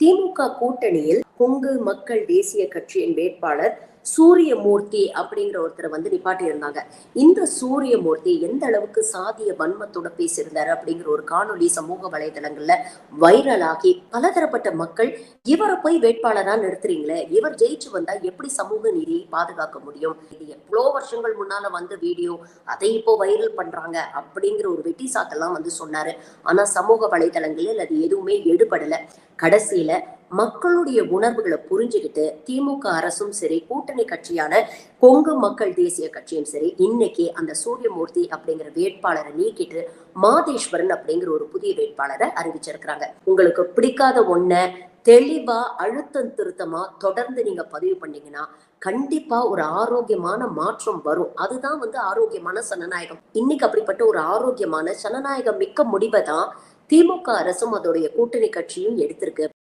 திமுக கூட்டணியில் கொங்கு மக்கள் தேசிய கட்சியின் வேட்பாளர் சூரியமூர்த்தி அப்படிங்கிற ஒருத்தரை நிப்பாட்டி இருந்தாங்க. இந்த சூரியமூர்த்தி எந்த அளவுக்கு சாதிய வன்மத்தோட பேசியிருந்தாரு அப்படிங்கிற ஒரு காணொலி சமூக வலைதளங்கள்ல வைரலாகி பலதரப்பட்ட மக்கள் இவரை போய் வேட்பாளரா நிறுத்துறீங்களே, இவர் ஜெயிச்சு வந்தா எப்படி சமூக நீதியை பாதுகாக்க முடியும், இது எவ்வளோ வருஷங்கள் முன்னால வந்த வீடியோ, அதை இப்போ வைரல் பண்றாங்க அப்படிங்கிற ஒரு வெட்டி சாக்கெல்லாம் சொன்னாரு. ஆனா சமூக வலைதளங்களில் அது எதுவுமே எடுபடல. கடைசியில மக்களுடைய உணர்வுகளை புரிஞ்சுக்கிட்டு திமுக அரசும் சரி, கூட்டணி கட்சியான கொங்கு மக்கள் தேசிய கட்சியும் சரி, இன்னைக்கு அந்த சூரியமூர்த்தி அப்படிங்கிற வேட்பாளரை நீக்கிட்டு மாதேஸ்வரன் அப்படிங்கிற ஒரு புதிய வேட்பாளரை அறிவிச்சிருக்கிறாங்க. உங்களுக்கு பிடிக்காத ஒன்ன தெளிவா அழுத்தம் திருத்தமா தொடர்ந்து நீங்க பதிவு பண்ணீங்கன்னா கண்டிப்பா ஒரு ஆரோக்கியமான மாற்றம் வரும். அதுதான் ஆரோக்கியமான சனநாயகம். இன்னைக்கு அப்படிப்பட்ட ஒரு ஆரோக்கியமான சனநாயகம் மிக்க முடிவை தான் திமுக அரசும் அதோடைய கூட்டணி கட்சியும் எடுத்திருக்கு.